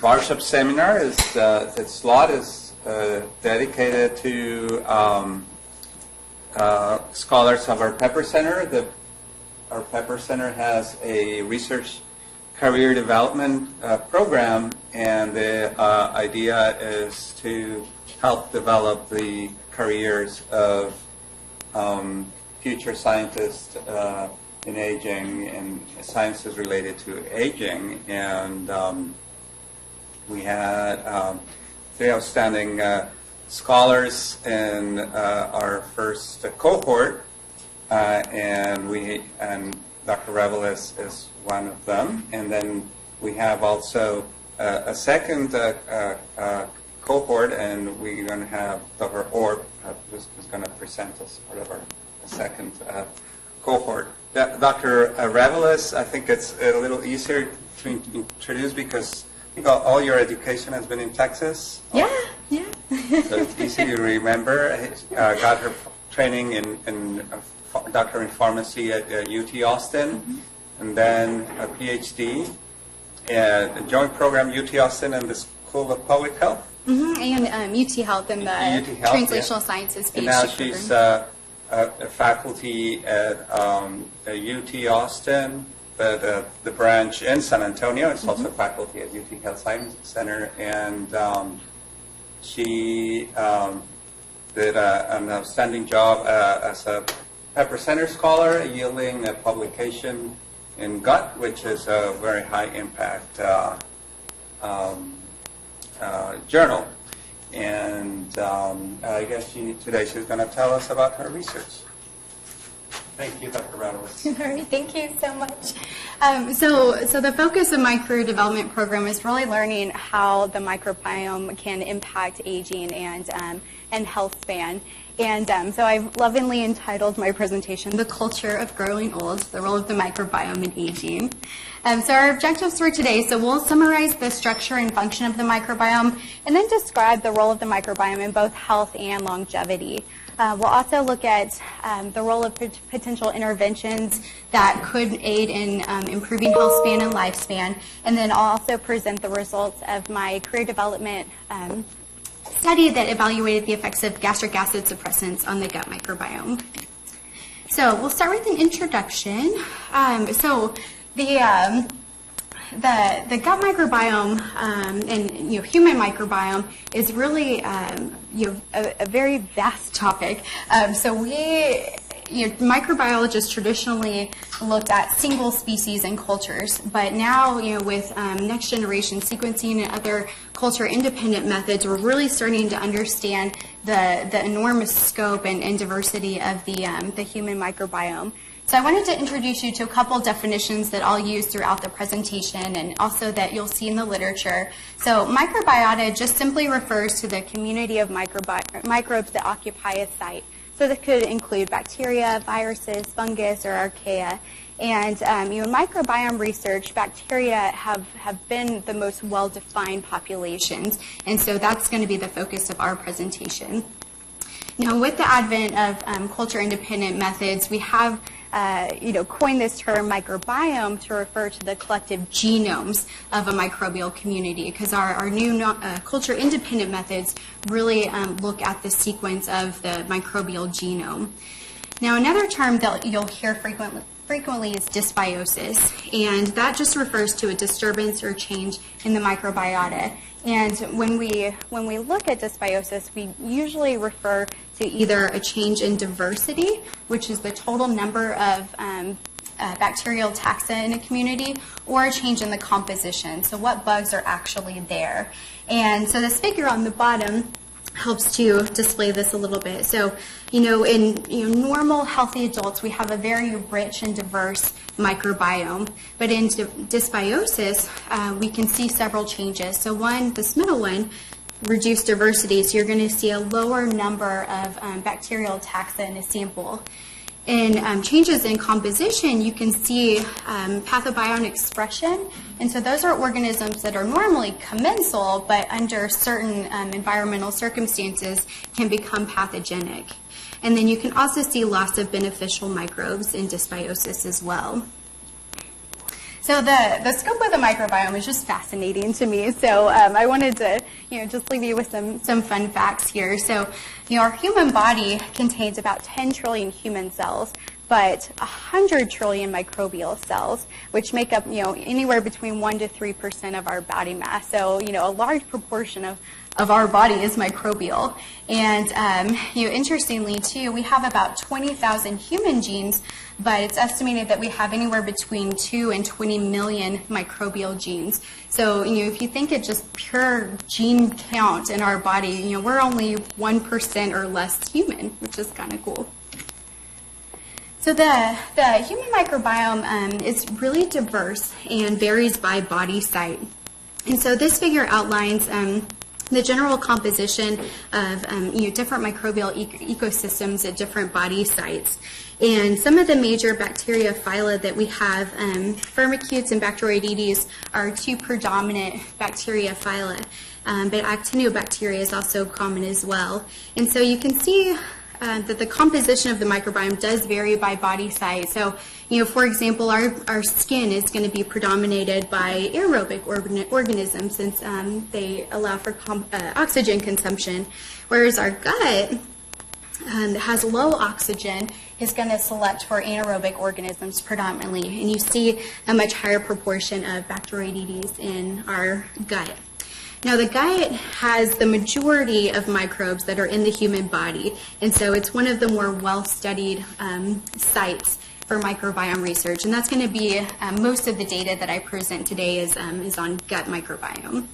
workshop seminar is its slot is dedicated to scholars of our Pepper Center. Our Pepper Center has a research career development program, and the idea is to help develop the careers of future scientists in aging and sciences related to aging. And we had 3 outstanding scholars in our first cohort, and Dr. Reveles is one of them. And then we have also a second cohort, and we're going to have Dr. Orb who's going to present as part of our second cohort. Dr. Reveles, I think it's a little easier to introduce because I think all your education has been in Texas. Yeah. So it's easy to remember. Got her training in doctor in pharmacy at UT Austin, and then a PhD, a joint program UT Austin and the School of Public Health. And UT Health and the Translational Sciences PhD and now she's a faculty at UT Austin, the branch in San Antonio. It's also faculty at UT Health Science Center, and she did an outstanding job as a Pepper Center scholar, yielding a publication in Gut, which is a very high impact journal. And I guess today she's going to tell us about her research. Thank you, Dr. Reveles. All right, thank you so much. So the focus of my career development program is really learning how the microbiome can impact aging and health span. And so I've lovingly entitled my presentation, The Culture of Growing Old, the Role of the Microbiome in Aging. So our objectives for today, so we'll summarize the structure and function of the microbiome and then describe the role of the microbiome in both health and longevity. We'll also look at the role of potential interventions that could aid in improving health span and lifespan, and then I'll also present the results of my career development study that evaluated the effects of gastric acid suppressants on the gut microbiome. So we'll start with an introduction. So the gut microbiome and human microbiome is really a very vast topic. So microbiologists traditionally looked at single species and cultures, but now with next generation sequencing and other culture independent methods, we're really starting to understand the enormous scope and diversity of the human microbiome. So I wanted to introduce you to a couple definitions that I'll use throughout the presentation and also that you'll see in the literature. So microbiota just simply refers to the community of microbes that occupy a site. So this could include bacteria, viruses, fungus, or archaea. And in microbiome research, bacteria have been the most well-defined populations. And so that's going to be the focus of our presentation. Now, with the advent of culture-independent methods, we have coined this term microbiome to refer to the collective genomes of a microbial community, because our new culture-independent methods really look at the sequence of the microbial genome. Now, another term that you'll hear frequently is dysbiosis, and that just refers to a disturbance or change in the microbiota. And when we look at dysbiosis, we usually refer to either a change in diversity, which is the total number of bacterial taxa in a community, or a change in the composition, so what bugs are actually there. And so this figure on the bottom helps to display this a little bit. So, in normal healthy adults, we have a very rich and diverse microbiome. But in dysbiosis, we can see several changes. So this middle one, reduced diversity. So you're going to see a lower number of bacterial taxa in a sample. In changes in composition, you can see pathobiont expression. And so those are organisms that are normally commensal, but under certain environmental circumstances can become pathogenic. And then you can also see loss of beneficial microbes in dysbiosis as well. So the scope of the microbiome is just fascinating to me. So I wanted to, just leave you with some fun facts here. So, our human body contains about 10 trillion human cells, but 100 trillion microbial cells, which make up, anywhere between 1 to 3% of our body mass. So, a large proportion of our body is microbial. And, interestingly, too, we have about 20,000 human genes, but it's estimated that we have anywhere between 2 and 20 million microbial genes. So, if you think of just pure gene count in our body, we're only 1% or less human, which is kind of cool. So the human microbiome is really diverse and varies by body site. And so this figure outlines the general composition of different microbial ecosystems at different body sites. And some of the major bacteria phyla that we have, Firmicutes and Bacteroidetes, are two predominant bacteria phyla, but Actinobacteria is also common as well. And so you can see that the composition of the microbiome does vary by body site. So, for example, our skin is going to be predominated by aerobic organisms since they allow for oxygen consumption, whereas our gut that has low oxygen is going to select for anaerobic organisms predominantly, and you see a much higher proportion of Bacteroidetes in our gut. Now, the gut has the majority of microbes that are in the human body, and so it's one of the more well-studied sites for microbiome research, and that's going to be most of the data that I present today is on gut microbiome.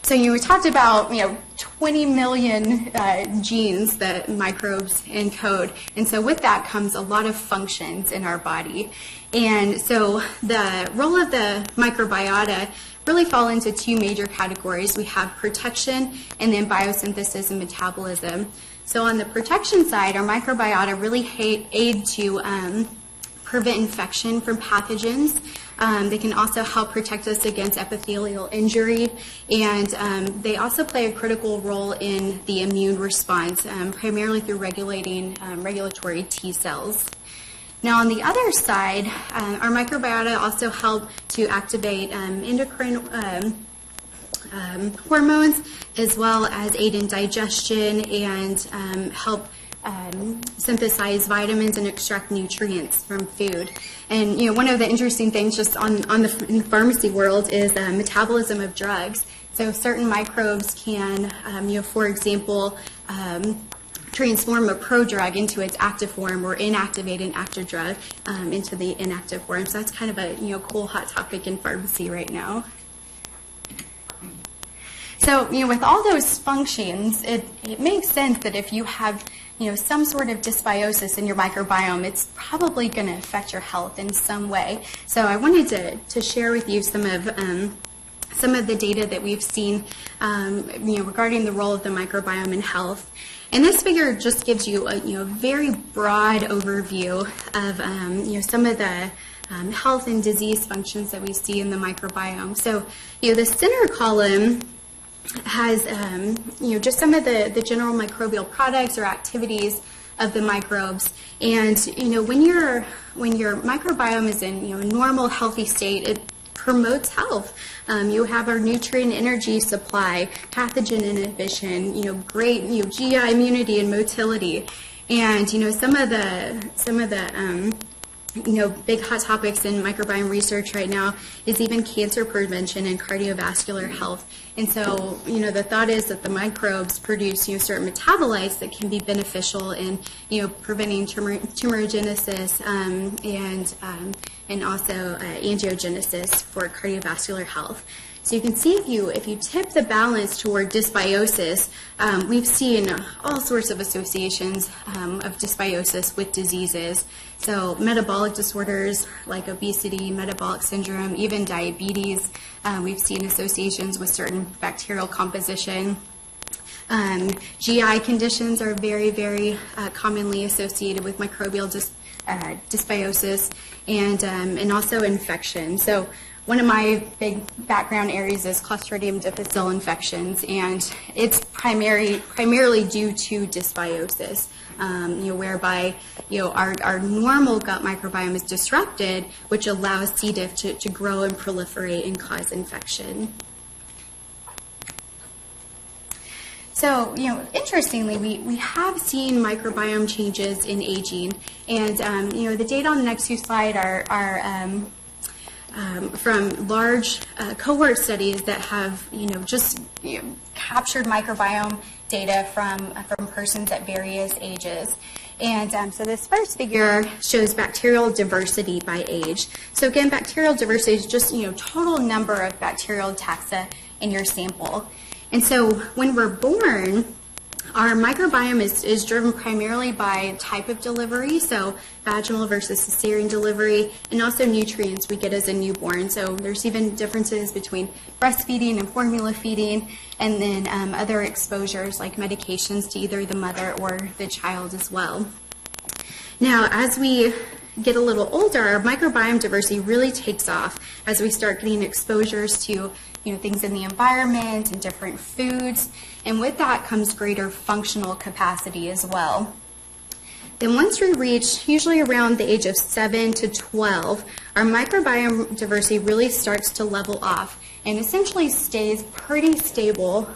So we talked about 20 million genes that microbes encode, and so with that comes a lot of functions in our body. And so the role of the microbiota really fall into two major categories. We have protection and then biosynthesis and metabolism. So on the protection side, our microbiota really aid to prevent infection from pathogens. They can also help protect us against epithelial injury, and they also play a critical role in the immune response, primarily through regulating regulatory T cells. Now, on the other side, our microbiota also help to activate endocrine hormones, as well as aid in digestion and help synthesize vitamins and extract nutrients from food. And one of the interesting things just in the pharmacy world is metabolism of drugs. So certain microbes can, for example, transform a prodrug into its active form, or inactivate an active drug into the inactive form. So that's kind of a cool hot topic in pharmacy right now. So with all those functions, it makes sense that if you have some sort of dysbiosis in your microbiome, it's probably going to affect your health in some way. So I wanted to share with you some of the data that we've seen regarding the role of the microbiome in health. And this figure just gives you a very broad overview of some of the health and disease functions that we see in the microbiome. So the center column has just some of the general microbial products or activities of the microbes. And when your microbiome is in a normal, healthy state, it promotes health. You have our nutrient energy supply, pathogen inhibition, great GI immunity and motility, and some of the big hot topics in microbiome research right now is even cancer prevention and cardiovascular health. And so, the thought is that the microbes produce, certain metabolites that can be beneficial in, preventing tumorigenesis and also angiogenesis for cardiovascular health. So you can see if you tip the balance toward dysbiosis, we've seen all sorts of associations of dysbiosis with diseases. So metabolic disorders like obesity, metabolic syndrome, even diabetes, we've seen associations with certain bacterial composition. GI conditions are very, very commonly associated with microbial dysbiosis and also infection. So one of my big background areas is Clostridium difficile infections, and it's primarily due to dysbiosis, whereby our normal gut microbiome is disrupted, which allows C. diff to grow and proliferate and cause infection. So, interestingly, we have seen microbiome changes in aging, and the data on the next few slides are from large cohort studies that have, captured microbiome data from persons at various ages. And so this first figure shows bacterial diversity by age. So again, bacterial diversity is just, total number of bacterial taxa in your sample. And so when we're born, our microbiome is driven primarily by type of delivery, so vaginal versus cesarean delivery, and also nutrients we get as a newborn. So there's even differences between breastfeeding and formula feeding, and then other exposures like medications to either the mother or the child as well. Now, as we get a little older, our microbiome diversity really takes off as we start getting exposures to things in the environment and different foods, and with that comes greater functional capacity as well. Then once we reach usually around the age of 7 to 12, our microbiome diversity really starts to level off and essentially stays pretty stable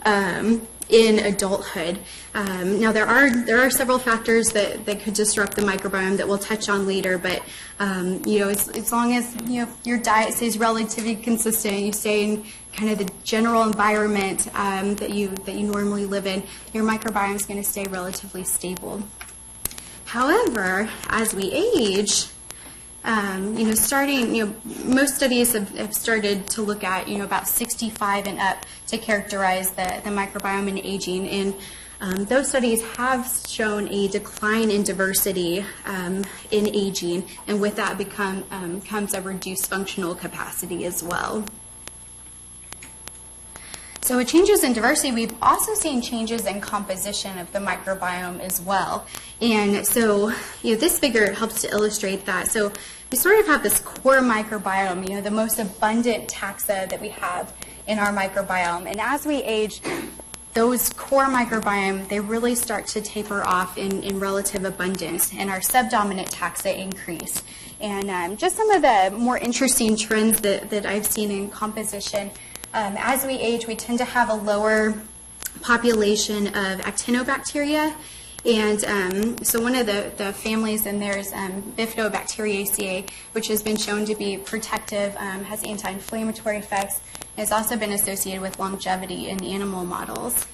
in adulthood. Now there are several factors that could disrupt the microbiome that we'll touch on later, but as long as your diet stays relatively consistent, you stay in kind of the general environment that you normally live in, your microbiome is going to stay relatively stable. However, as we age, most studies have started to look at, about 65 and up to characterize the microbiome in aging. And those studies have shown a decline in diversity in aging, and with that comes a reduced functional capacity as well. So with changes in diversity, we've also seen changes in composition of the microbiome as well. And so, this figure helps to illustrate that. So we sort of have this core microbiome, the most abundant taxa that we have in our microbiome. And as we age, those core microbiome, they really start to taper off in relative abundance, and our subdominant taxa increase. And just some of the more interesting trends that I've seen in composition, as we age, we tend to have a lower population of actinobacteria. And so one of the families in there is Bifidobacteriaceae, which has been shown to be protective, has anti-inflammatory effects, and has also been associated with longevity in animal models.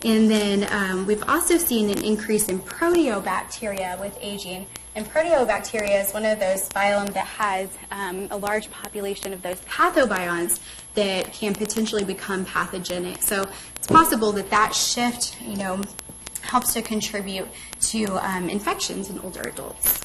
And then we've also seen an increase in proteobacteria with aging. And proteobacteria is one of those phylum that has a large population of those pathobionts that can potentially become pathogenic. So it's possible that shift, helps to contribute to infections in older adults.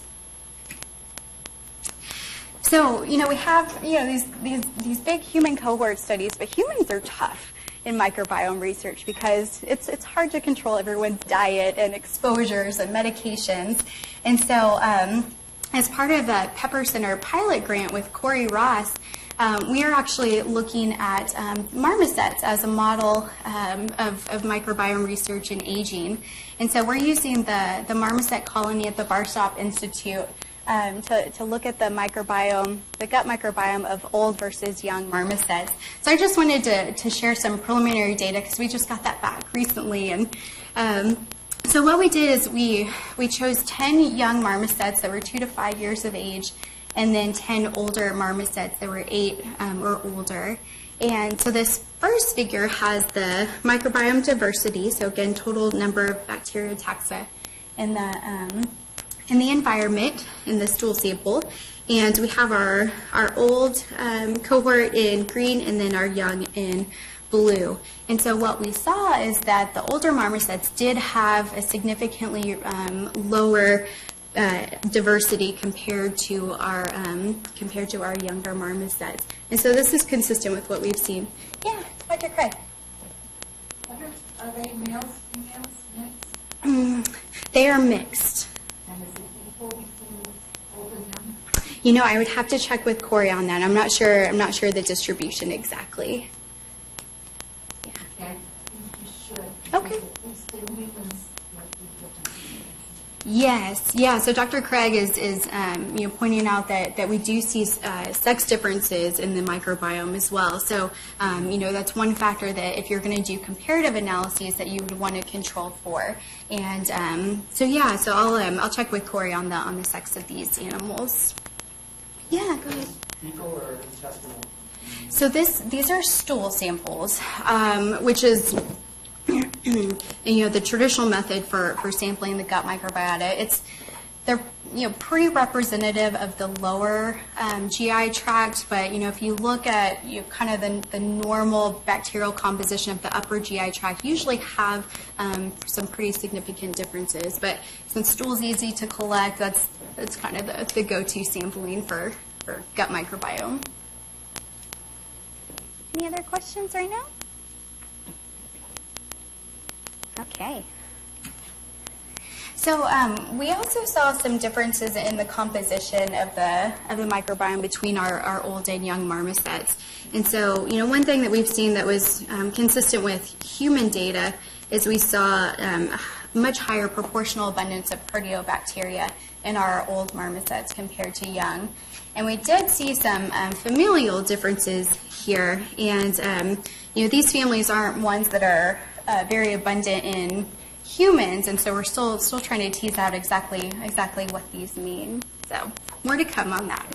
So, we have, these big human cohort studies, but humans are tough in microbiome research because it's hard to control everyone's diet and exposures and medications. And so, as part of the Pepper Center pilot grant with Corey Ross, we are actually looking at marmosets as a model of microbiome research in aging. And so we're using the marmoset colony at the Barstop Institute to look at the microbiome, the gut microbiome of old versus young marmosets. So I just wanted to share some preliminary data because we just got that back recently. And so what we did is we chose 10 young marmosets that were 2 to 5 years of age, and then 10 older marmosets that were 8 or older. And so this first figure has the microbiome diversity, so again, total number of bacterial taxa in the environment in the stool sample. And we have our old cohort in green and then our young in blue. And so what we saw is that the older marmosets did have a significantly lower diversity compared to our younger marmosets. And so this is consistent with what we've seen. Yeah, Dr. Craig. Are they males, females, mixed? They are mixed. And is it equal between old and young? I would have to check with Corey on that. I'm not sure the distribution exactly. Yeah. Okay, I think you should. Okay. It's the humans that we get. Yes, yeah. So Dr. Craig is pointing out that we do see sex differences in the microbiome as well. So that's one factor that if you're going to do comparative analyses that you would want to control for. And so I'll check with Corey on the sex of these animals. Yeah, go ahead. Fecal or intestinal? So these are stool samples, which is the traditional method for sampling the gut microbiota. They're pretty representative of the lower GI tract, but if you look at kind of the normal bacterial composition of the upper GI tract, usually have some pretty significant differences. But since stool's easy to collect, that's kind of the go-to sampling for gut microbiome. Any other questions right now? Okay. So we also saw some differences in the composition of the microbiome between our old and young marmosets. And so, one thing that we've seen that was consistent with human data is we saw much higher proportional abundance of proteobacteria in our old marmosets compared to young. And we did see some familial differences here. And, these families aren't ones that are very abundant in humans, and so we're still trying to tease out exactly what these mean. So more to come on that.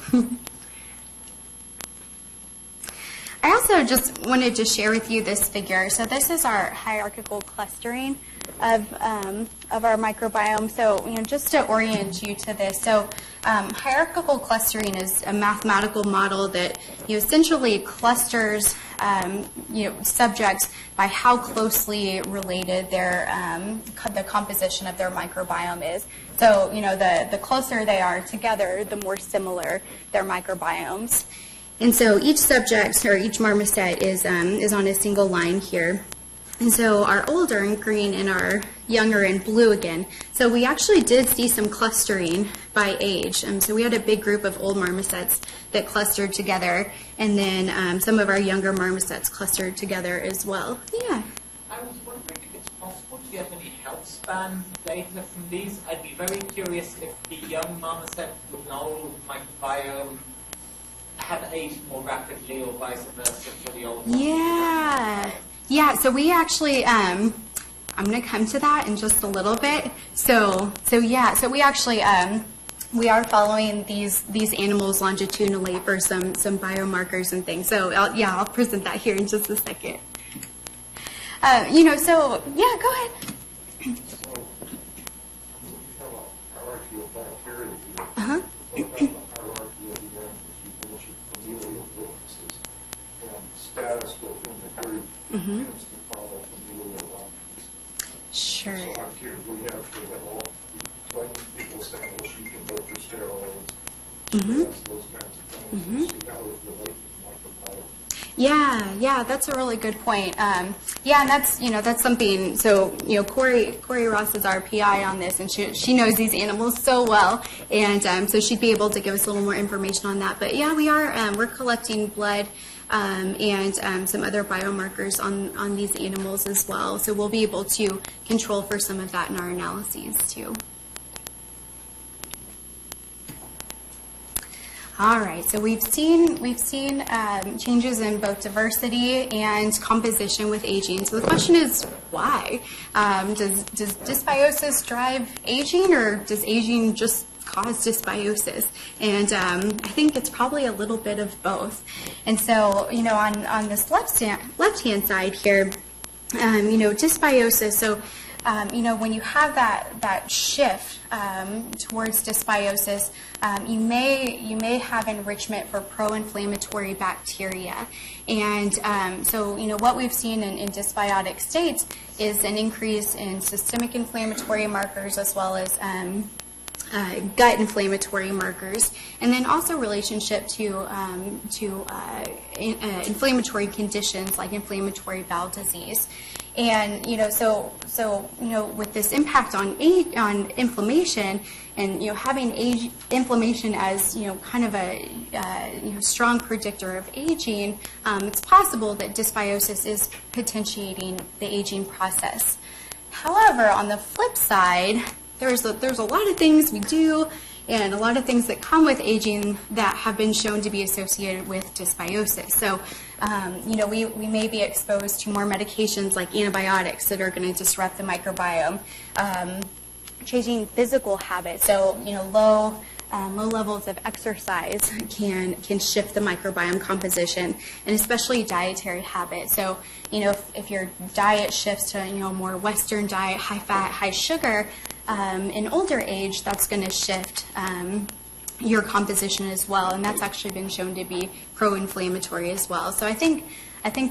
I also just wanted to share with you this figure. So this is our hierarchical clustering of our microbiome. So just to orient you to this, so hierarchical clustering is a mathematical model that essentially clusters subjects by how closely related the composition of their microbiome is. So the closer they are together, the more similar their microbiomes. And so each subject or each marmoset is on a single line here. And so our old are in green and our young are in blue again. So we actually did see some clustering by age. So we had a big group of old marmosets that clustered together, and then some of our younger marmosets clustered together as well. Yeah. I was wondering if it's possible to get any health span data from these. I'd be very curious if the young marmoset with an old microbiome have aged more rapidly or vice versa for the old one. Yeah, so we actually, I'm going to come to that in just a little bit. So we actually, we are following these animals longitudinally for some biomarkers and things. So I'll present that here in just a second. Go ahead. So we have a hierarchy of bacteria here. Uh-huh. We have a hierarchy of the animals, familial differences, and status within the group tends to follow familial dominance. Sure. So I'm here, we have all, like people establish, you can go for steroids, those kinds of things, and see how it relates to microbiome. Yeah, that's a really good point. And that's something. So Corey Ross is our PI on this, and she knows these animals so well, and so she'd be able to give us a little more information on that. But yeah, we're collecting blood and some other biomarkers on these animals as well. So we'll be able to control for some of that in our analyses too. All right, so we've seen changes in both diversity and composition with aging. So the question is, why? Does dysbiosis drive aging, or does aging just cause dysbiosis? And I think it's probably a little bit of both. And so, on this left-hand side here, dysbiosis. So, when you have that shift towards dysbiosis, you may have enrichment for pro-inflammatory bacteria. And so what we've seen in dysbiotic states is an increase in systemic inflammatory markers as well as gut inflammatory markers, and then also relationship to inflammatory conditions like inflammatory bowel disease. And with this impact on inflammation, and having inflammation as kind of a strong predictor of aging, it's possible that dysbiosis is potentiating the aging process. However, on the flip side, there's a lot of things we do and a lot of things that come with aging that have been shown to be associated with dysbiosis. So, we may be exposed to more medications like antibiotics that are going to disrupt the microbiome. Changing physical habits, so low levels of exercise can shift the microbiome composition, and especially dietary habits. So if your diet shifts to a more Western diet, high fat, high sugar, in older age, that's going to shift your composition as well, and that's actually been shown to be pro-inflammatory as well. So I think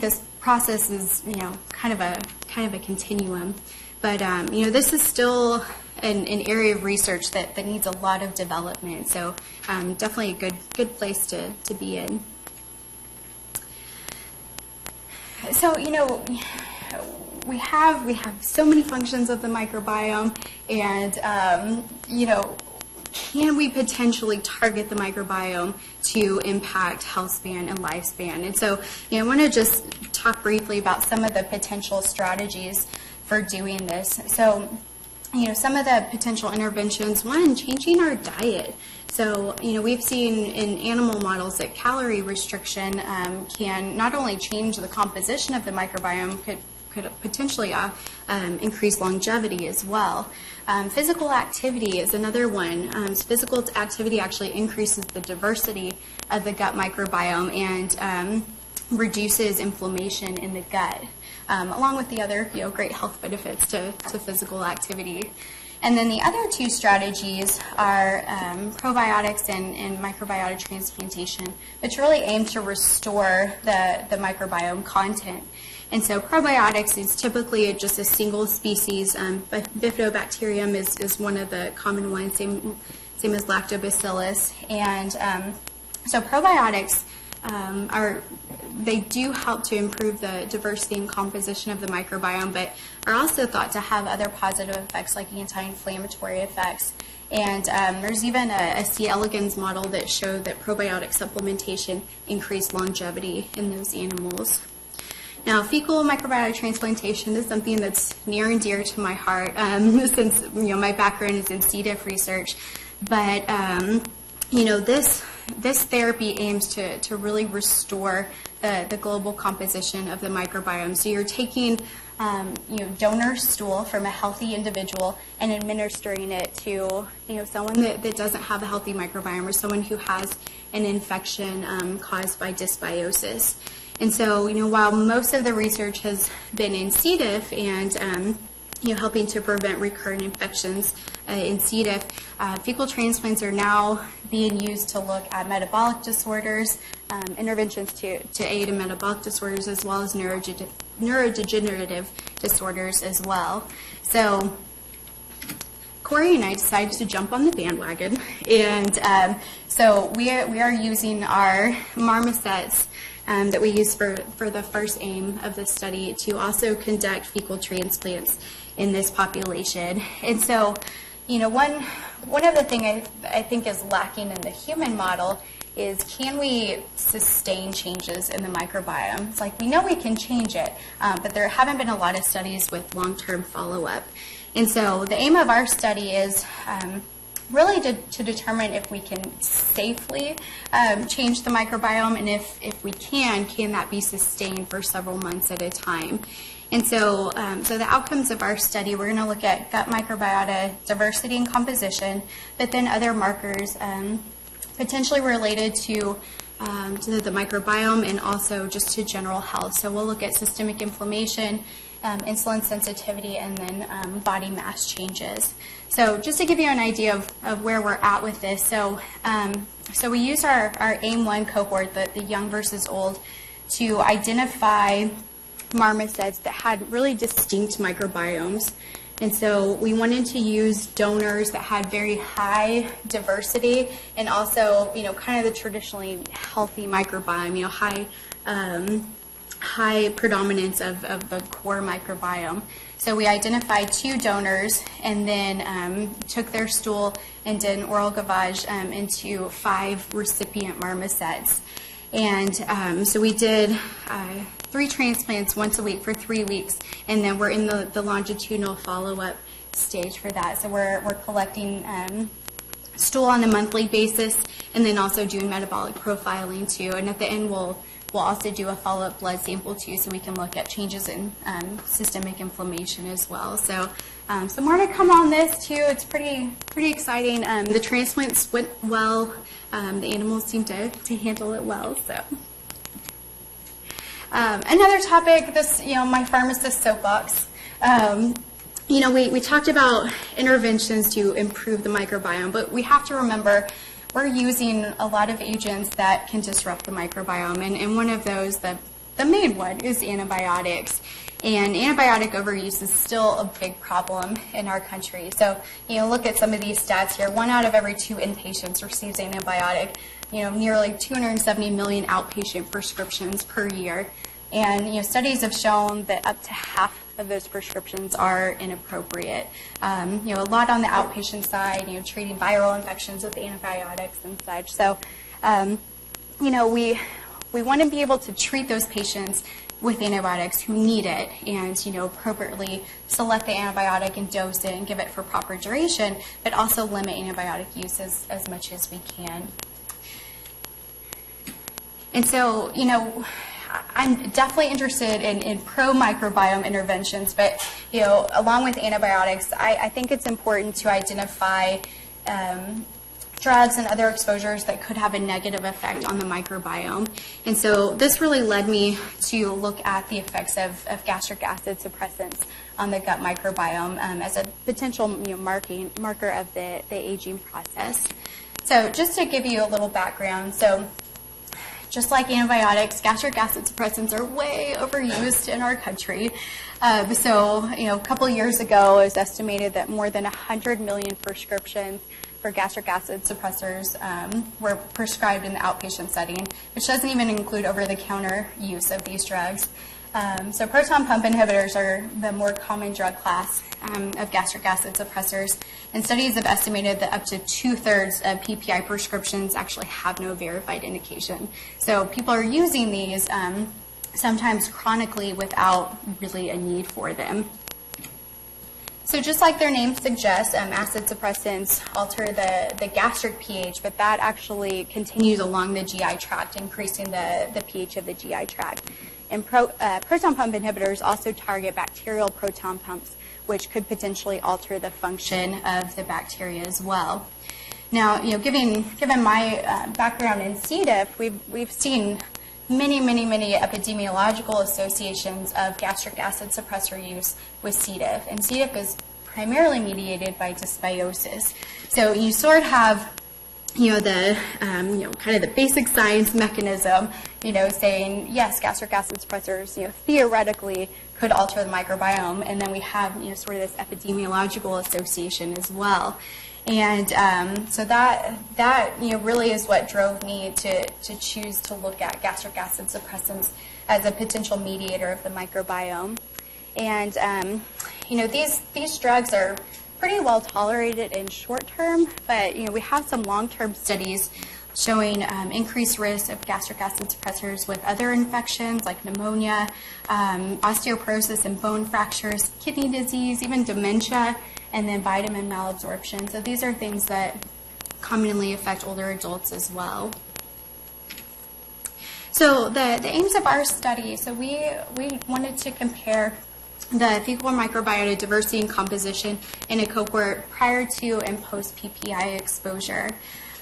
this process is kind of a continuum, but this is still an area of research that needs a lot of development. So definitely a good place to be in. So we have so many functions of the microbiome, and can we potentially target the microbiome to impact health span and lifespan? And so I want to just talk briefly about some of the potential strategies for doing this. So some of the potential interventions, one, changing our diet. So, we've seen in animal models that calorie restriction can not only change the composition of the microbiome, could potentially increase longevity as well. Physical activity is another one. Physical activity actually increases the diversity of the gut microbiome and reduces inflammation in the gut, along with the other great health benefits to physical activity. And then the other two strategies are probiotics and microbiota transplantation, which really aim to restore the microbiome content. And so probiotics is typically just a single species, but Bifidobacterium is one of the common ones, same as lactobacillus. And so probiotics they do help to improve the diversity and composition of the microbiome, but are also thought to have other positive effects like anti-inflammatory effects. And there's even a C. elegans model that showed that probiotic supplementation increased longevity in those animals. Now, fecal microbiota transplantation is something that's near and dear to my heart since my background is in C. diff research. But this therapy aims to really restore the global composition of the microbiome. So you're taking donor stool from a healthy individual and administering it to someone that doesn't have a healthy microbiome, or someone who has an infection caused by dysbiosis. And so while most of the research has been in C. diff and helping to prevent recurrent infections in C. diff, fecal transplants are now being used to look at metabolic disorders, interventions to aid in metabolic disorders, as well as neurodegenerative disorders as well. So Corey and I decided to jump on the bandwagon, and so we are using our marmosets that we use for the first aim of the study to also conduct fecal transplants in this population. And so, one of the things I think is lacking in the human model is, can we sustain changes in the microbiome? It's like we know we can change it, but there haven't been a lot of studies with long-term follow-up. And so the aim of our study is really to determine if we can safely change the microbiome, and if we can that be sustained for several months at a time. And so, so the outcomes of our study, we're going to look at gut microbiota diversity and composition, but then other markers potentially related to the microbiome and also just to general health. So we'll look at systemic inflammation, insulin sensitivity, and then body mass changes. So just to give you an idea of where we're at with this, so we use our AIM-1 cohort, the young versus old, to identify marmosets that had really distinct microbiomes. And so we wanted to use donors that had very high diversity and also, kind of the traditionally healthy microbiome, high predominance of the core microbiome. So we identified 2 donors and then took their stool and did an oral gavage into 5 recipient marmosets. And so we did 3 transplants once a week for 3 weeks, and then we're in the longitudinal follow-up stage for that. So we're collecting stool on a monthly basis, and then also doing metabolic profiling too. And at the end, we'll also do a follow-up blood sample too, so we can look at changes in systemic inflammation as well. So some more to come on this too. It's pretty exciting. The transplants went well. The animals seem to handle it well. So another topic, this my pharmacist soapbox. We talked about interventions to improve the microbiome, but we have to remember we're using a lot of agents that can disrupt the microbiome, and one of those, the main one, is antibiotics. And antibiotic overuse is still a big problem in our country. So, look at some of these stats here. 1 out of every 2 inpatients receives antibiotic. Nearly 270 million outpatient prescriptions per year. And, studies have shown that up to half of those prescriptions are inappropriate. A lot on the outpatient side, treating viral infections with antibiotics and such. So, we want to be able to treat those patients with antibiotics who need it, and appropriately select the antibiotic and dose it and give it for proper duration, but also limit antibiotic use as much as we can. And so, I'm definitely interested in pro-microbiome interventions, but along with antibiotics, I think it's important to identify drugs and other exposures that could have a negative effect on the microbiome. And so this really led me to look at the effects of gastric acid suppressants on the gut microbiome as a potential marker of the aging process. So just to give you a little background, so just like antibiotics, gastric acid suppressants are way overused in our country. So a couple of years ago, it was estimated that more than 100 million prescriptions for gastric acid suppressors were prescribed in the outpatient setting, which doesn't even include over-the-counter use of these drugs. So proton pump inhibitors are the more common drug class of gastric acid suppressors, and studies have estimated that up to 2/3 of PPI prescriptions actually have no verified indication. So people are using these sometimes chronically without really a need for them. So just like their name suggests, acid suppressants alter the gastric pH, but that actually continues along the GI tract, increasing the pH of the GI tract. And proton pump inhibitors also target bacterial proton pumps, which could potentially alter the function of the bacteria as well. Now, given my background in C. diff, we've seen many epidemiological associations of gastric acid suppressor use with C. diff, and C. diff is primarily mediated by dysbiosis. So you sort of have, the kind of the basic science mechanism, saying yes, gastric acid suppressors, theoretically could alter the microbiome, and then we have, sort of this epidemiological association as well. And so that really is what drove me to choose to look at gastric acid suppressants as a potential mediator of the microbiome. And these drugs are pretty well tolerated in short term, but we have some long-term studies showing increased risk of gastric acid suppressors with other infections like pneumonia, osteoporosis and bone fractures, kidney disease, even dementia, and then vitamin malabsorption. So these are things that commonly affect older adults as well. So the aims of our study, so we wanted to compare the fecal microbiota diversity and composition in a cohort prior to and post PPI exposure.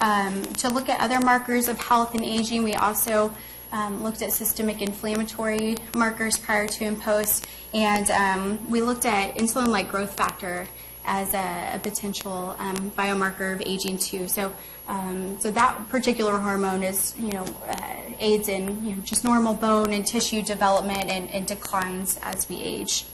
To look at other markers of health and aging, we also looked at systemic inflammatory markers prior to and post, and we looked at insulin-like growth factor as a potential biomarker of aging too. So that particular hormone is, aids in just normal bone and tissue development and declines as we age.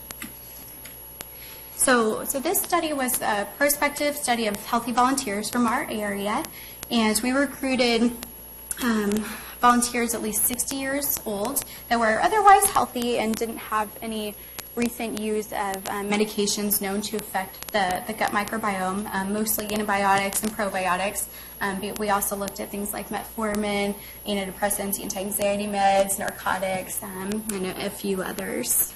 So this study was a prospective study of healthy volunteers from our area, and we recruited volunteers at least 60 years old that were otherwise healthy and didn't have any recent use of medications known to affect the gut microbiome, mostly antibiotics and probiotics. But we also looked at things like metformin, antidepressants, anti-anxiety meds, narcotics, and a few others.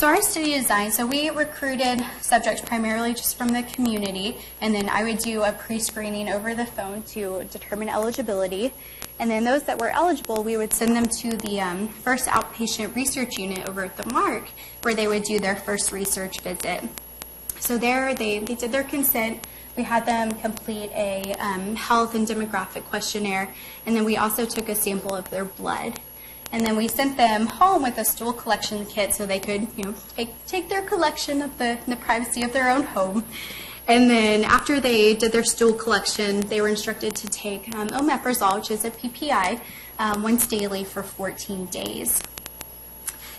So our study design, so we recruited subjects primarily just from the community, and then I would do a pre-screening over the phone to determine eligibility. And then those that were eligible, we would send them to the first outpatient research unit over at the MARC, where they would do their first research visit. So there they did their consent. We had them complete a health and demographic questionnaire, and then we also took a sample of their blood. And then we sent them home with a stool collection kit so they could, take their collection in the privacy of their own home. And then after they did their stool collection, they were instructed to take omeprazole, which is a PPI, once daily for 14 days.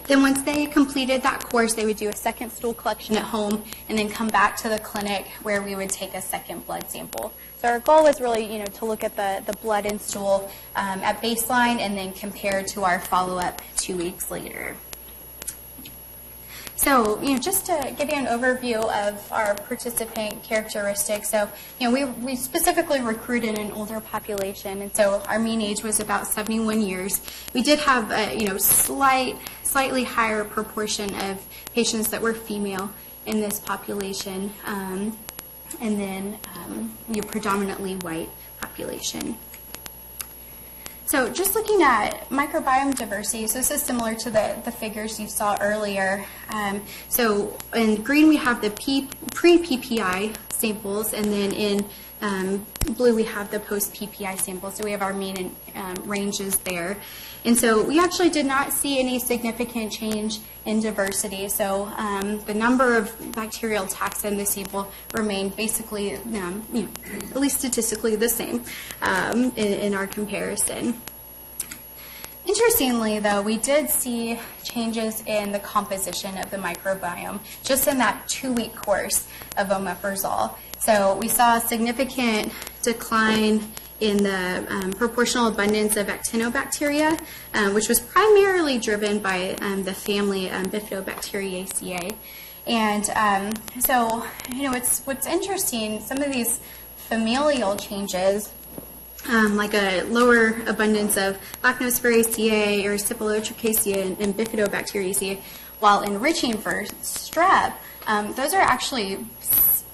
Then once they completed that course, they would do a second stool collection at home and then come back to the clinic where we would take a second blood sample. So our goal was really, to look at the blood and stool at baseline and then compare to our follow-up 2 weeks later. So, just to give you an overview of our participant characteristics, so, we specifically recruited an older population, and so our mean age was about 71 years. We did have a, slightly higher proportion of patients that were female in this population, and then, predominantly white population. So just looking at microbiome diversity, so this is similar to the figures you saw earlier. So in green we have the pre-PPI samples, and then in blue we have the post-PPI samples. So we have our mean and ranges there. And so we actually did not see any significant change in diversity. So the number of bacterial taxa in the sample remained basically, at least statistically the same in our comparison. Interestingly, though, we did see changes in the composition of the microbiome just in that 2-week course of omeprazole. So we saw a significant decline in the proportional abundance of actinobacteria, which was primarily driven by the family Bifidobacteriaceae. And so, what's interesting, some of these familial changes, like a lower abundance of Lactobacteriaceae or Cephalotrichaceae and Bifidobacteriaceae, while enriching for strep, those are actually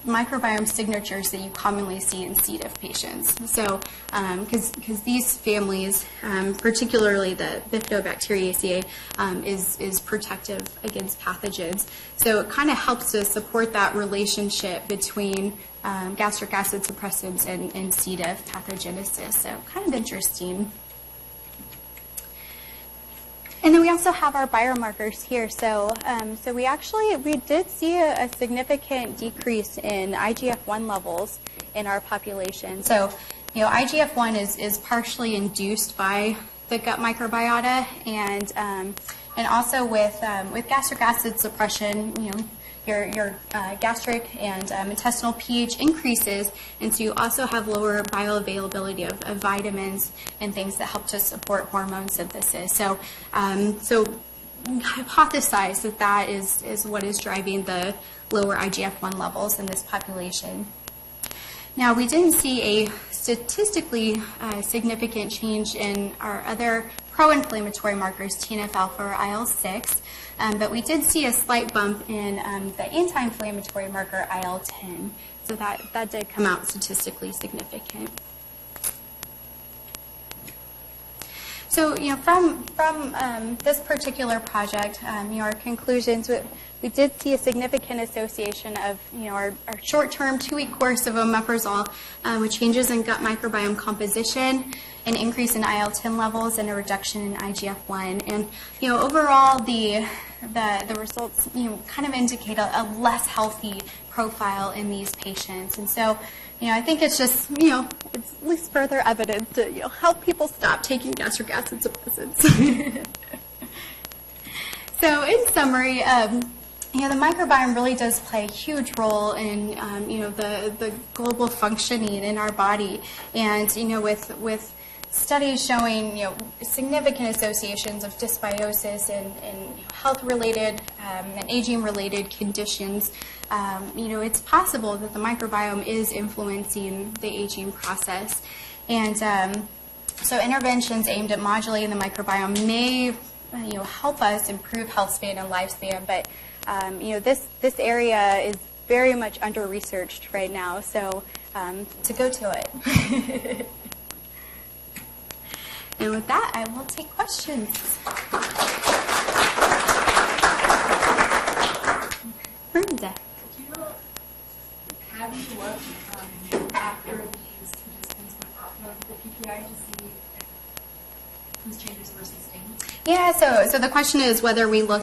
microbiome signatures that you commonly see in C. diff patients. So, because these families, particularly the Bifidobacteriaceae, is protective against pathogens. So it kind of helps to support that relationship between gastric acid suppressants and C. diff pathogenesis. So kind of interesting. And then we also have our biomarkers here. So, we did see a significant decrease in IGF-1 levels in our population. So, IGF-1 is partially induced by the gut microbiota, and also with gastric acid suppression, your gastric and intestinal pH increases, and so you also have lower bioavailability of vitamins and things that help to support hormone synthesis. So, hypothesize that is what is driving the lower IGF-1 levels in this population. Now, we didn't see a statistically significant change in our other pro-inflammatory markers, TNF-alpha or IL-6, but we did see a slight bump in the anti-inflammatory marker IL-10, so that did come out statistically significant. So, from this particular project, our conclusions, we did see a significant association of, our short-term 2-week course of omeprazole with changes in gut microbiome composition, an increase in IL-10 levels, and a reduction in IGF-1. And, overall, the results, kind of indicate a less healthy profile in these patients. And so, I think it's just, it's at least further evidence to, help people stop taking gastric acid suppressants. So, in summary, the microbiome really does play a huge role in, the global functioning in our body. And, with studies showing, significant associations of dysbiosis and health-related and aging-related conditions, it's possible that the microbiome is influencing the aging process. And so interventions aimed at modulating the microbiome may, help us improve health span and lifespan, but this area is very much under-researched right now, so to go to it. And with that, I will take questions. Brenda. Have you looked after these participants went off of the PPI to see if these changes were sustained? Yeah, so the question is whether we look